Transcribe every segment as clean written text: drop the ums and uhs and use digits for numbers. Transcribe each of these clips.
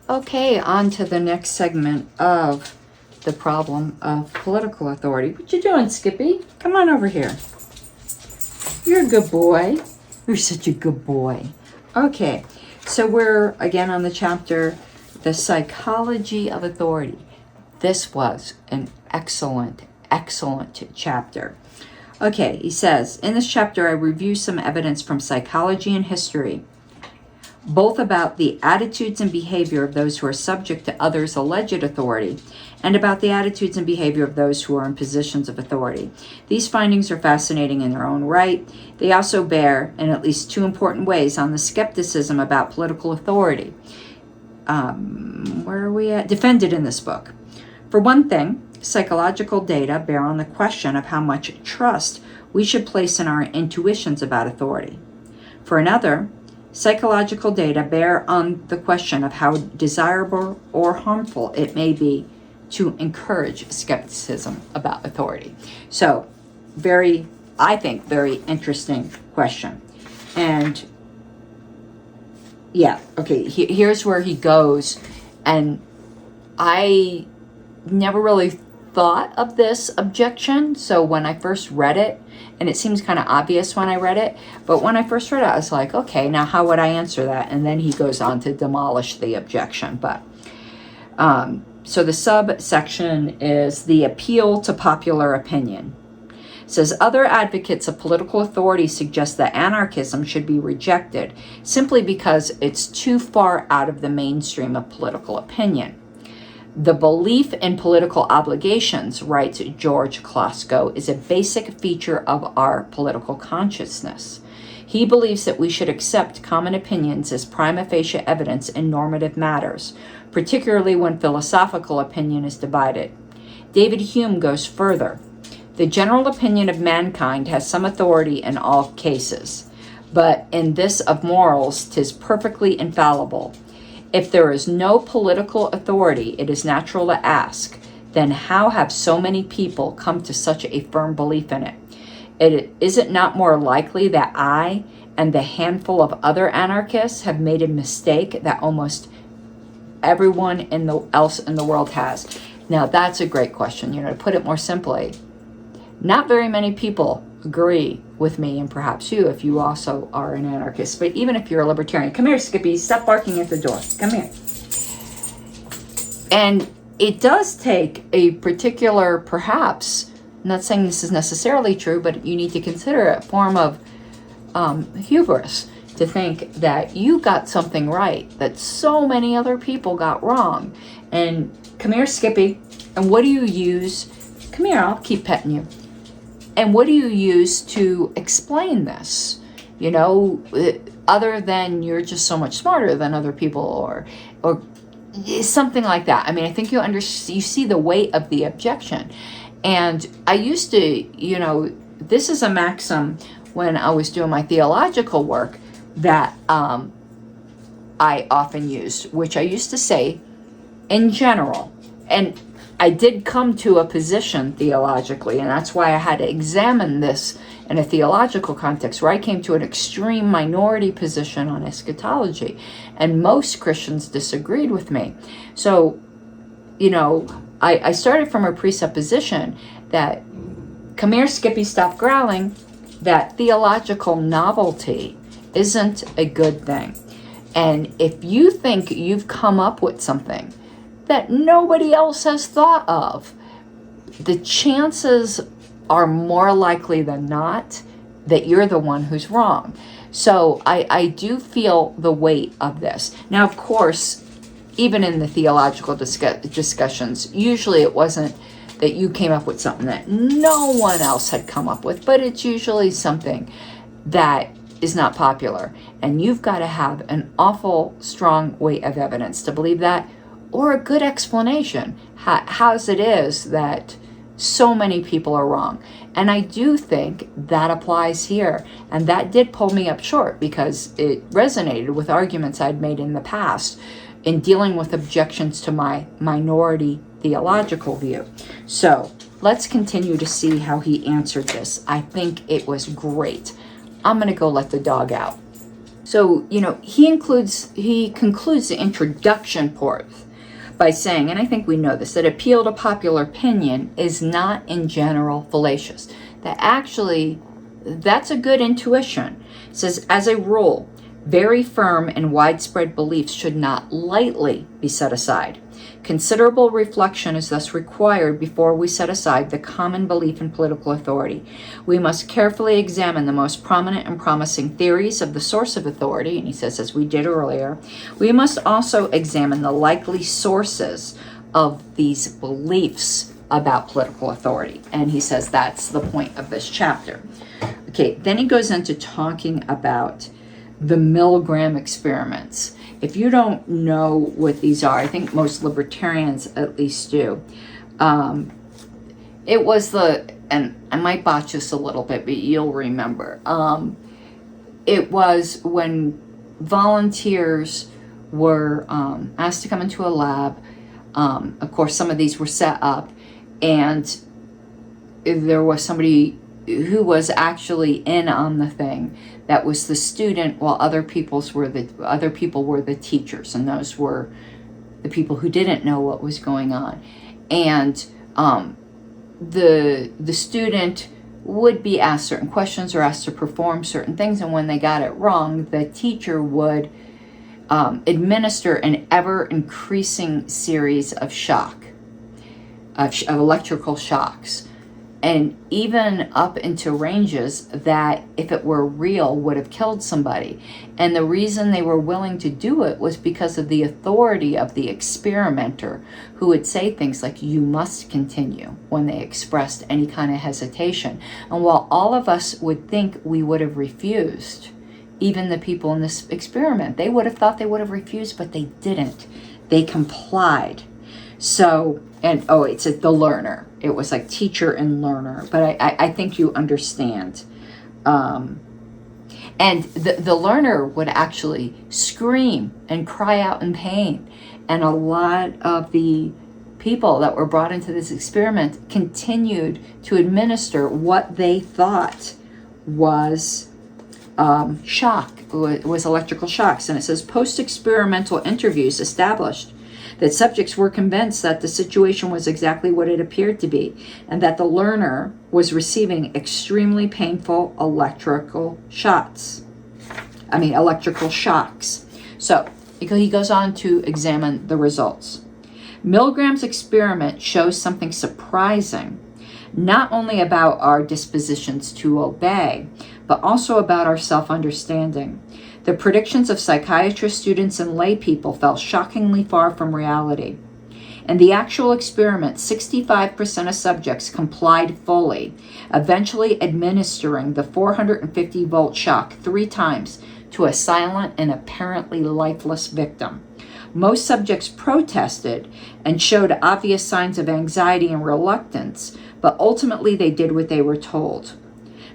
Okay, on to the next segment of the problem of political authority. What you doing, Skippy? Come on over here. You're a good boy. You're such a good boy. Okay, so we're again on the chapter, The Psychology of Authority. This was an excellent chapter. Okay, he says, in this chapter I review some evidence from psychology and history, both about the attitudes and behavior of those who are subject to others' alleged authority, and about the attitudes and behavior of those who are in positions of authority. These findings are fascinating in their own right. They also bear, in at least two important ways, on the skepticism about political authority. Where are we at? Defended in this book. For one thing, psychological data bear on the question of how much trust we should place in our intuitions about authority. For another, psychological data bear on the question of how desirable or harmful it may be to encourage skepticism about authority. So, I think, very interesting question. And yeah, okay, here's where he goes. And I never really thought of this objection. So when I first read it, and it seems kind of obvious when I read it, but when I first read it, I was like, okay, now how would I answer that? And then he goes on to demolish the objection. But so the subsection is the appeal to popular opinion. It says, other advocates of political authority suggest that anarchism should be rejected simply because it's too far out of the mainstream of political opinion. The belief in political obligations, writes George Klosko, is a basic feature of our political consciousness. He believes that we should accept common opinions as prima facie evidence in normative matters, particularly when philosophical opinion is divided. David Hume goes further. The general opinion of mankind has some authority in all cases, but in this of morals 'tis perfectly infallible. If there is no political authority, it is natural to ask, then how have so many people come to such a firm belief in it? Is it not more likely that I and the handful of other anarchists have made a mistake that almost everyone else in the world has? Now, that's a great question. To put it more simply, not very many people agree with me, and perhaps you, if you also are an anarchist. But even if you're a libertarian, come here, Skippy, stop barking at the door. Come here. And it does take a particular, perhaps, I'm not saying this is necessarily true, but you need to consider a form of hubris to think that you got something right that so many other people got wrong. And come here, Skippy. And what do you use? Come here, I'll keep petting you. And what do you use to explain this? Other than you're just so much smarter than other people, or something like that. I mean, I think you see the weight of the objection. And I used to, this is a maxim when I was doing my theological work that I often used, which I used to say in general. And I did come to a position theologically, and that's why I had to examine this in a theological context, where I came to an extreme minority position on eschatology, and most Christians disagreed with me. So, I started from a presupposition that, come here, Skippy, stop growling, that theological novelty isn't a good thing. And if you think you've come up with something that nobody else has thought of, the chances are more likely than not that you're the one who's wrong. So I do feel the weight of this. Now, of course, even in the theological discussions, usually it wasn't that you came up with something that no one else had come up with, but it's usually something that is not popular. And you've got to have an awful strong weight of evidence to believe that, or a good explanation how it is that so many people are wrong. And I do think that applies here. And that did pull me up short because it resonated with arguments I'd made in the past in dealing with objections to my minority theological view. So let's continue to see how he answered this. I think it was great. I'm going to go let the dog out. So, he concludes the introduction part by saying, and I think we know this, that appeal to popular opinion is not in general fallacious. That actually, that's a good intuition. It says, as a rule, very firm and widespread beliefs should not lightly be set aside. Considerable reflection is thus required before we set aside the common belief in political authority. We must carefully examine the most prominent and promising theories of the source of authority, and he says, as we did earlier, we must also examine the likely sources of these beliefs about political authority. And he says that's the point of this chapter. Okay, then he goes into talking about the Milgram experiments. If you don't know what these are, I think most libertarians at least do. It was and I might botch this a little bit, but you'll remember. It was when volunteers were asked to come into a lab. Of course, some of these were set up, and there was somebody who was actually in on the thing. That was the student, while other people were the teachers, and those were the people who didn't know what was going on. And the student would be asked certain questions or asked to perform certain things, and when they got it wrong, the teacher would administer an ever-increasing series of electrical shocks. And even up into ranges that, if it were real, would have killed somebody. And the reason they were willing to do it was because of the authority of the experimenter, who would say things like, you must continue, when they expressed any kind of hesitation. And while all of us would think we would have refused, even the people in this experiment, they would have thought they would have refused, but they didn't. They complied. So, and it's the learner. It was like teacher and learner, but I think you understand. And the learner would actually scream and cry out in pain. And a lot of the people that were brought into this experiment continued to administer what they thought was was electrical shocks. And it says, post-experimental interviews established that subjects were convinced that the situation was exactly what it appeared to be, and that the learner was receiving extremely painful electrical shocks. So he goes on to examine the results. Milgram's experiment shows something surprising, not only about our dispositions to obey, but also about our self-understanding. The predictions of psychiatrists, students, and lay people fell shockingly far from reality. In the actual experiment, 65% of subjects complied fully, eventually administering the 450-volt shock 3 times to a silent and apparently lifeless victim. Most subjects protested and showed obvious signs of anxiety and reluctance, but ultimately they did what they were told.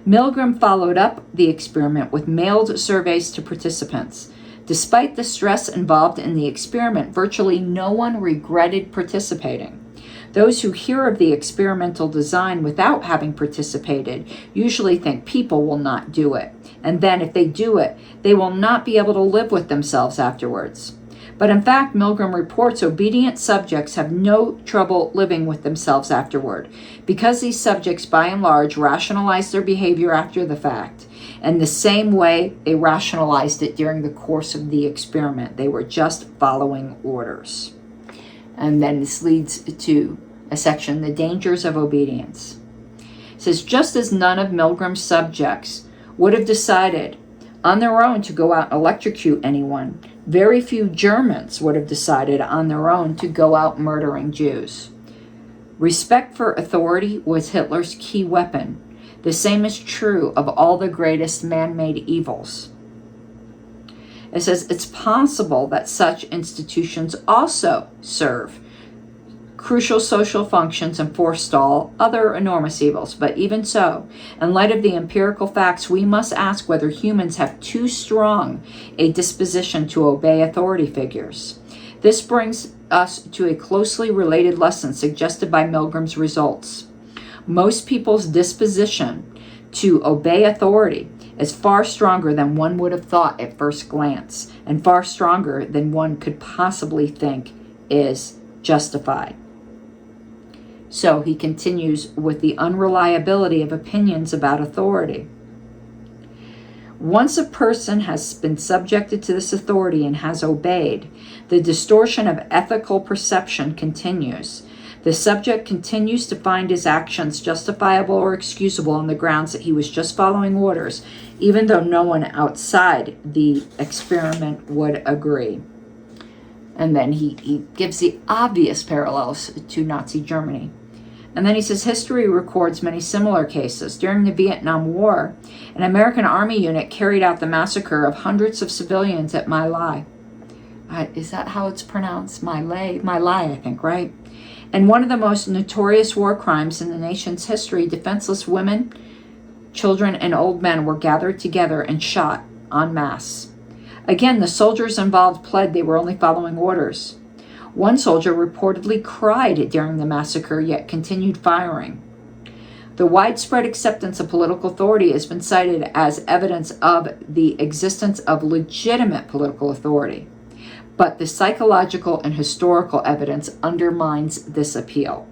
Milgram followed up the experiment with mailed surveys to participants. Despite the stress involved in the experiment, virtually no one regretted participating. Those who hear of the experimental design without having participated usually think people will not do it, and then if they do it, they will not be able to live with themselves afterwards. But in fact, Milgram reports obedient subjects have no trouble living with themselves afterward, because these subjects, by and large, rationalize their behavior after the fact, in the same way they rationalized it during the course of the experiment. They were just following orders. And then this leads to a section, the dangers of obedience. It says, just as none of Milgram's subjects would have decided on their own to go out and electrocute anyone, very few Germans would have decided on their own to go out murdering Jews. Respect for authority was Hitler's key weapon. The same is true of all the greatest man-made evils. It says it's possible that such institutions also serve crucial social functions and forestall other enormous evils. But even so, in light of the empirical facts, we must ask whether humans have too strong a disposition to obey authority figures. This brings us to a closely related lesson suggested by Milgram's results. Most people's disposition to obey authority as far stronger than one would have thought at first glance, and far stronger than one could possibly think is justified. So he continues with the unreliability of opinions about authority. Once a person has been subjected to this authority and has obeyed, the distortion of ethical perception continues. The subject continues to find his actions justifiable or excusable on the grounds that he was just following orders, even though no one outside the experiment would agree. And then he gives the obvious parallels to Nazi Germany. And then he says, history records many similar cases. During the Vietnam War, an American Army unit carried out the massacre of hundreds of civilians at My Lai. Is that how it's pronounced? My Lai, I think, right? And one of the most notorious war crimes in the nation's history, defenseless women, children, and old men were gathered together and shot en masse. Again, the soldiers involved pled they were only following orders. One soldier reportedly cried during the massacre, yet continued firing. The widespread acceptance of political authority has been cited as evidence of the existence of legitimate political authority. But the psychological and historical evidence undermines this appeal.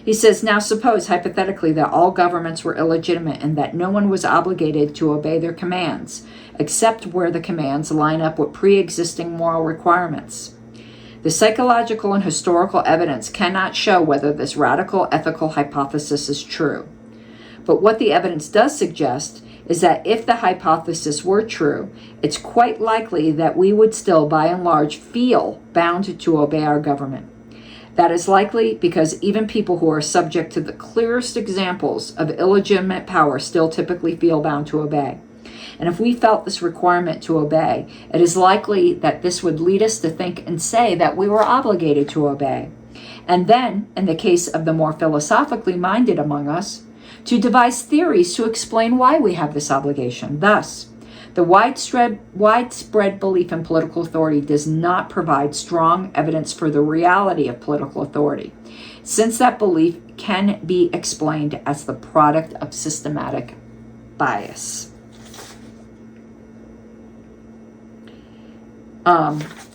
He says, now suppose hypothetically that all governments were illegitimate and that no one was obligated to obey their commands, except where the commands line up with pre-existing moral requirements. The psychological and historical evidence cannot show whether this radical ethical hypothesis is true. But what the evidence does suggest is that if the hypothesis were true, it's quite likely that we would still, by and large, feel bound to obey our government. That is likely because even people who are subject to the clearest examples of illegitimate power still typically feel bound to obey. And if we felt this requirement to obey, it is likely that this would lead us to think and say that we were obligated to obey. And then, in the case of the more philosophically minded among us, to devise theories to explain why we have this obligation. Thus, the widespread belief in political authority does not provide strong evidence for the reality of political authority, since that belief can be explained as the product of systematic bias.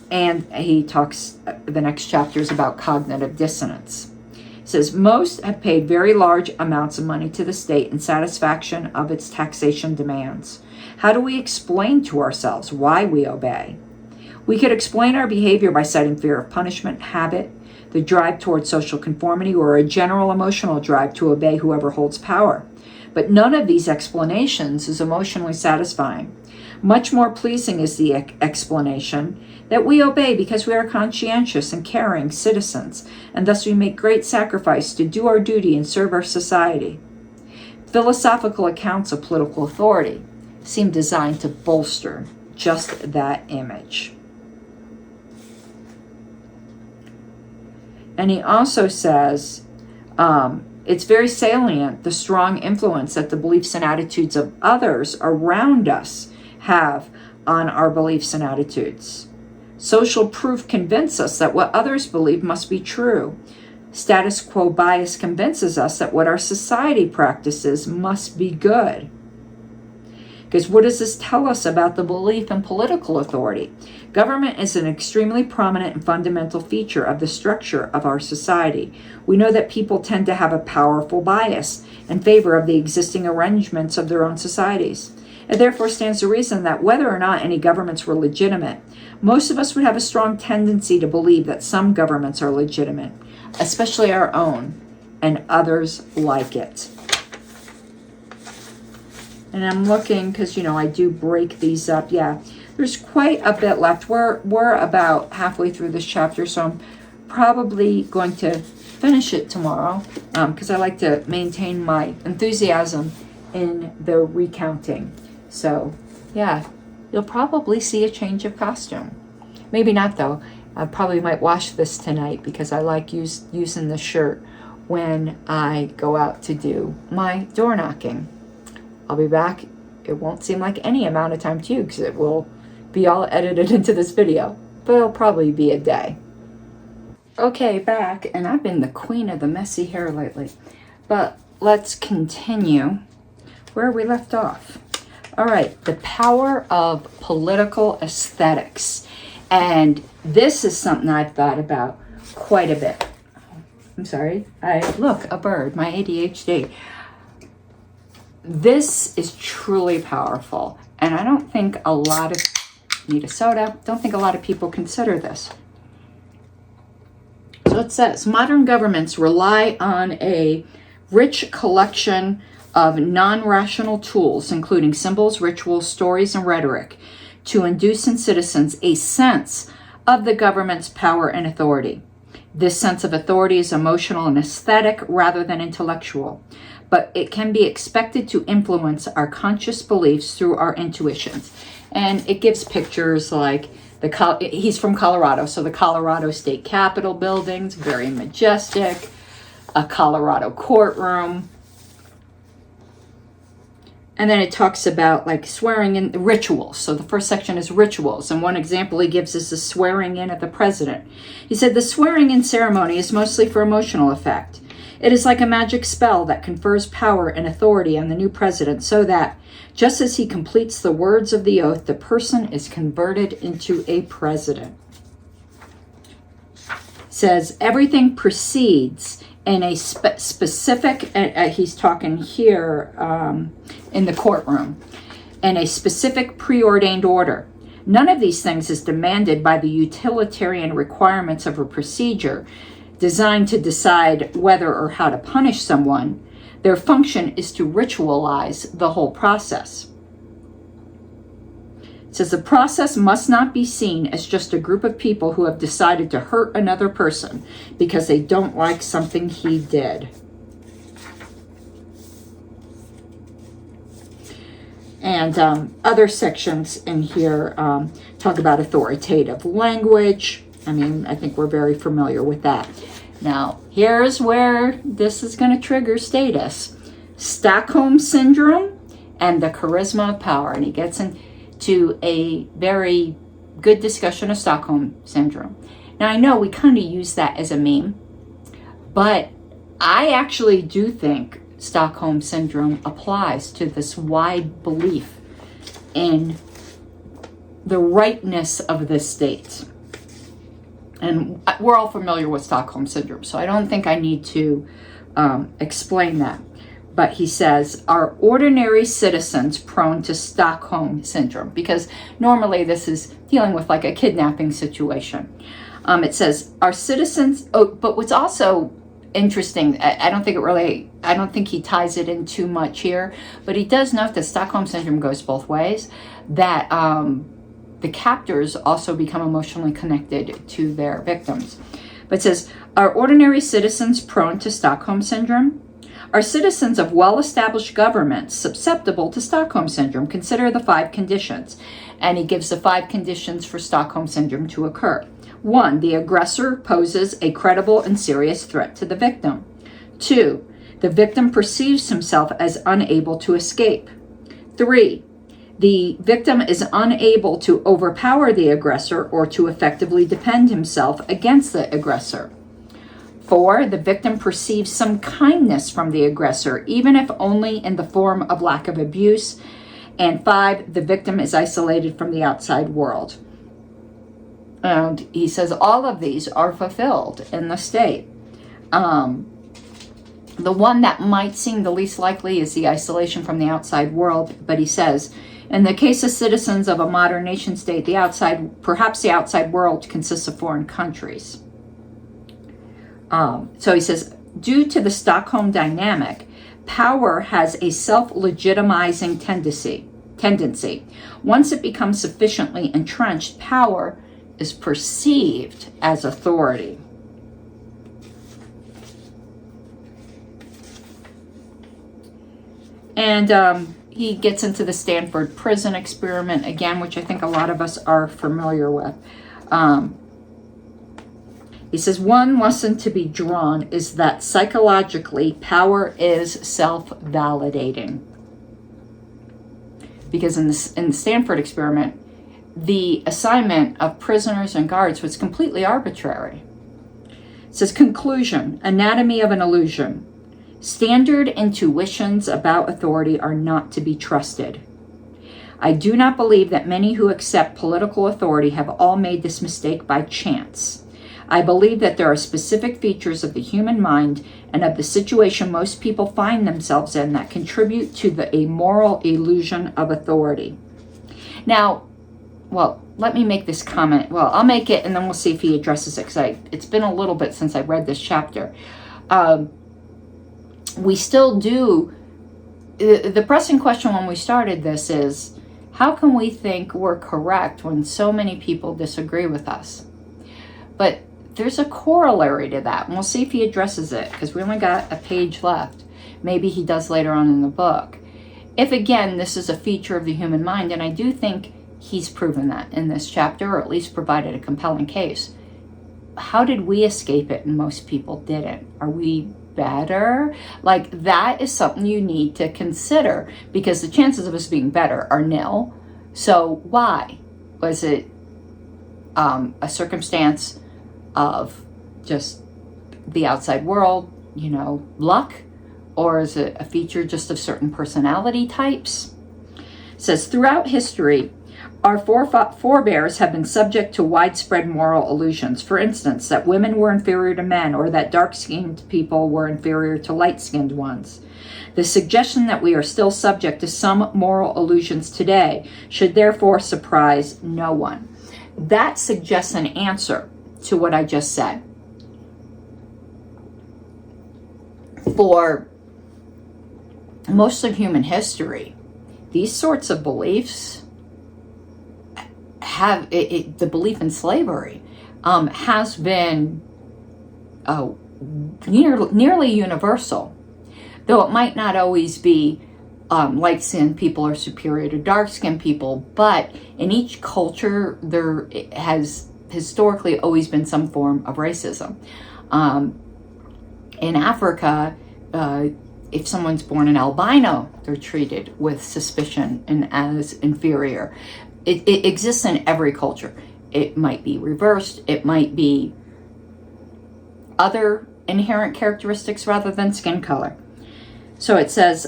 And he talks, the next chapter is about cognitive dissonance. He says, most have paid very large amounts of money to the state in satisfaction of its taxation demands. How do we explain to ourselves why we obey? We could explain our behavior by citing fear of punishment, habit, the drive toward social conformity, or a general emotional drive to obey whoever holds power. But none of these explanations is emotionally satisfying. Much more pleasing is the explanation that we obey because we are conscientious and caring citizens, and thus we make great sacrifice to do our duty and serve our society. Philosophical accounts of political authority seem designed to bolster just that image. And he also says, it's very salient, the strong influence that the beliefs and attitudes of others around us have on our beliefs and attitudes. Social proof convinces us that what others believe must be true. Status quo bias convinces us that what our society practices must be good. Because what does this tell us about the belief in political authority? Government is an extremely prominent and fundamental feature of the structure of our society. We know that people tend to have a powerful bias in favor of the existing arrangements of their own societies. It therefore stands to reason that whether or not any governments were legitimate, most of us would have a strong tendency to believe that some governments are legitimate, especially our own, and others like it. And I'm looking, because, I do break these up. Yeah, there's quite a bit left. We're about halfway through this chapter, so I'm probably going to finish it tomorrow, because I like to maintain my enthusiasm in the recounting. So, yeah, you'll probably see a change of costume. Maybe not, though. I probably might wash this tonight because I like using this shirt when I go out to do my door knocking. I'll be back. It won't seem like any amount of time to you because it will be all edited into this video, but it'll probably be a day. Okay, back, and I've been the queen of the messy hair lately, but let's continue where we left off. All right, the power of political aesthetics. And this is something I've thought about quite a bit. I'm sorry. Look, a bird, my ADHD. This is truly powerful. And I don't think a lot of, need a soda, don't think a lot of people consider this. So it says, modern governments rely on a rich collection of non-rational tools, including symbols, rituals, stories, and rhetoric, to induce in citizens a sense of the government's power and authority. This sense of authority is emotional and aesthetic rather than intellectual, but it can be expected to influence our conscious beliefs through our intuitions. And it gives pictures like, he's from Colorado, so the Colorado State Capitol buildings, very majestic, a Colorado courtroom. And then it talks about like swearing in rituals. So the first section is rituals. And one example he gives is the swearing in of the president. He said the swearing in ceremony is mostly for emotional effect. It is like a magic spell that confers power and authority on the new president so that just as he completes the words of the oath, the person is converted into a president. It says everything proceeds in a specific, he's talking here in the courtroom, in a specific preordained order. None of these things is demanded by the utilitarian requirements of a procedure designed to decide whether or how to punish someone. Their function is to ritualize the whole process. It says the process must not be seen as just a group of people who have decided to hurt another person because they don't like something he did. And other sections in here talk about authoritative language. I mean, I think we're very familiar with that. Now, here's where this is going to trigger status. Stockholm Syndrome and the Charisma of Power. And he gets into a very good discussion of Stockholm Syndrome. Now, I know we kind of use that as a meme, but I actually do think Stockholm Syndrome applies to this wide belief in the rightness of the state. And we're all familiar with Stockholm Syndrome, so I don't think I need to explain that. But he says, are ordinary citizens prone to Stockholm Syndrome? Because normally this is dealing with like a kidnapping situation. It says, are citizens, but what's also interesting, I don't think he ties it in too much here, but he does note that Stockholm Syndrome goes both ways, that the captors also become emotionally connected to their victims. But it says, are ordinary citizens prone to Stockholm Syndrome? Are citizens of well-established governments susceptible to Stockholm Syndrome? Consider the 5 conditions. And he gives the 5 conditions for Stockholm Syndrome to occur. 1, the aggressor poses a credible and serious threat to the victim. 2, the victim perceives himself as unable to escape. 3, the victim is unable to overpower the aggressor or to effectively defend himself against the aggressor. 4, the victim perceives some kindness from the aggressor, even if only in the form of lack of abuse. And 5, the victim is isolated from the outside world. And he says all of these are fulfilled in the state. The one that might seem the least likely is the isolation from the outside world, but he says, in the case of citizens of a modern nation state, perhaps the outside world consists of foreign countries. So he says, due to the Stockholm dynamic, power has a self-legitimizing tendency. Once it becomes sufficiently entrenched, power is perceived as authority. And he gets into the Stanford prison experiment again, which I think a lot of us are familiar with. He says, one lesson to be drawn is that psychologically, power is self-validating. Because in the Stanford experiment, the assignment of prisoners and guards was completely arbitrary. It says, conclusion, anatomy of an illusion. Standard intuitions about authority are not to be trusted. I do not believe that many who accept political authority have all made this mistake by chance. I believe that there are specific features of the human mind and of the situation most people find themselves in that contribute to a moral illusion of authority. Now, well, let me make this comment. Well, I'll make it and then we'll see if he addresses it, because it's been a little bit since I read this chapter. We still do, the pressing question when we started this is, how can we think we're correct when so many people disagree with us? But there's a corollary to that, and we'll see if he addresses it, because we only got a page left. Maybe he does later on in the book. If, again, this is a feature of the human mind, and I do think he's proven that in this chapter, or at least provided a compelling case, how did we escape it and most people didn't? Are we better? Like, that is something you need to consider, because the chances of us being better are nil. So why? Was it a circumstance of just the outside world, luck? Or is it a feature just of certain personality types? It says, throughout history, our forebears have been subject to widespread moral illusions. For instance, that women were inferior to men, or that dark-skinned people were inferior to light-skinned ones. The suggestion that we are still subject to some moral illusions today should therefore surprise no one. That suggests an answer to what I just said. For most of human history, these sorts of beliefs have the belief in slavery has been nearly universal, though it might not always be light-skinned people are superior to dark-skinned people, but in each culture there has historically always been some form of racism. In Africa, if someone's born an albino, they're treated with suspicion and as inferior. It exists in every culture. It might be reversed. It might be other inherent characteristics rather than skin color. So it says,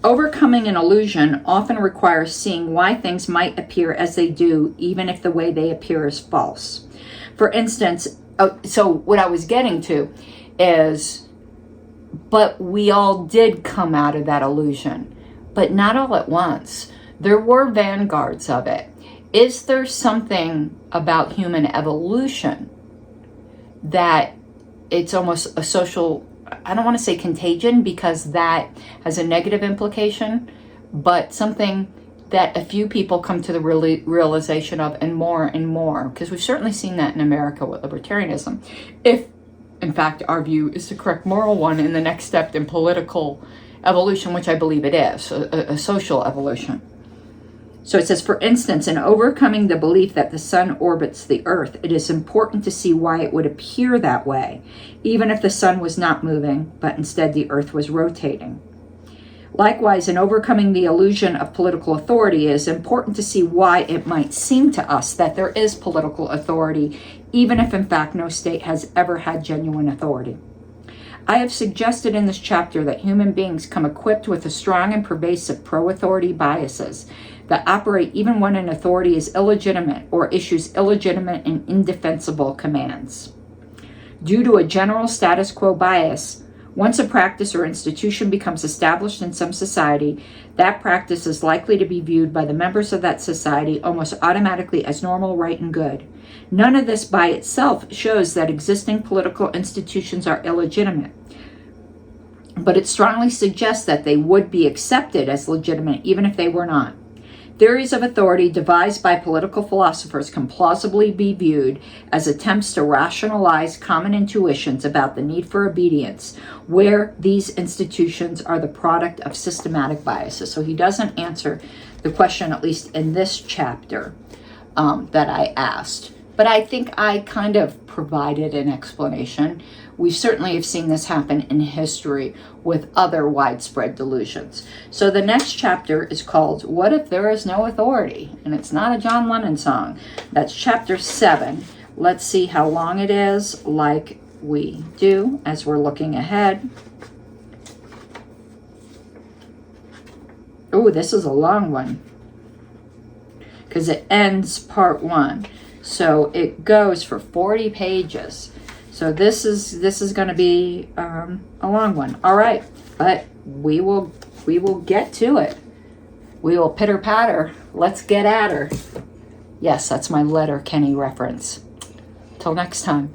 overcoming an illusion often requires seeing why things might appear as they do, even if the way they appear is false. For instance, so what I was getting to is, but we all did come out of that illusion, but not all at once. There were vanguards of it. Is there something about human evolution that it's almost a social, I don't want to say contagion because that has a negative implication, but something that a few people come to the realization of and more, because we've certainly seen that in America with libertarianism. If, in fact, our view is the correct moral one in the next step in political evolution, which I believe it is, a social evolution. So it says, for instance, in overcoming the belief that the sun orbits the earth, it is important to see why it would appear that way, even if the sun was not moving, but instead the earth was rotating. Likewise, in overcoming the illusion of political authority, it is important to see why it might seem to us that there is political authority, even if in fact no state has ever had genuine authority. I have suggested in this chapter that human beings come equipped with a strong and pervasive pro-authority biases that operate even when an authority is illegitimate or issues illegitimate and indefensible commands. Due to a general status quo bias, once a practice or institution becomes established in some society, that practice is likely to be viewed by the members of that society almost automatically as normal, right, and good. None of this by itself shows that existing political institutions are illegitimate, but it strongly suggests that they would be accepted as legitimate even if they were not. Theories of authority devised by political philosophers can plausibly be viewed as attempts to rationalize common intuitions about the need for obedience, where these institutions are the product of systematic biases. So he doesn't answer the question, at least in this chapter, that I asked. But I think I kind of provided an explanation. We certainly have seen this happen in history with other widespread delusions. So the next chapter is called, What If There Is No Authority? And it's not a John Lennon song. That's chapter 7. Let's see how long it is, like we do as we're looking ahead. Oh, this is a long one because it ends part 1. So it goes for 40 pages. So this is going to be a long one. All right, but we will get to it. We will pitter patter. Let's get at her. Yes, that's my Letter Kenny reference. Till next time.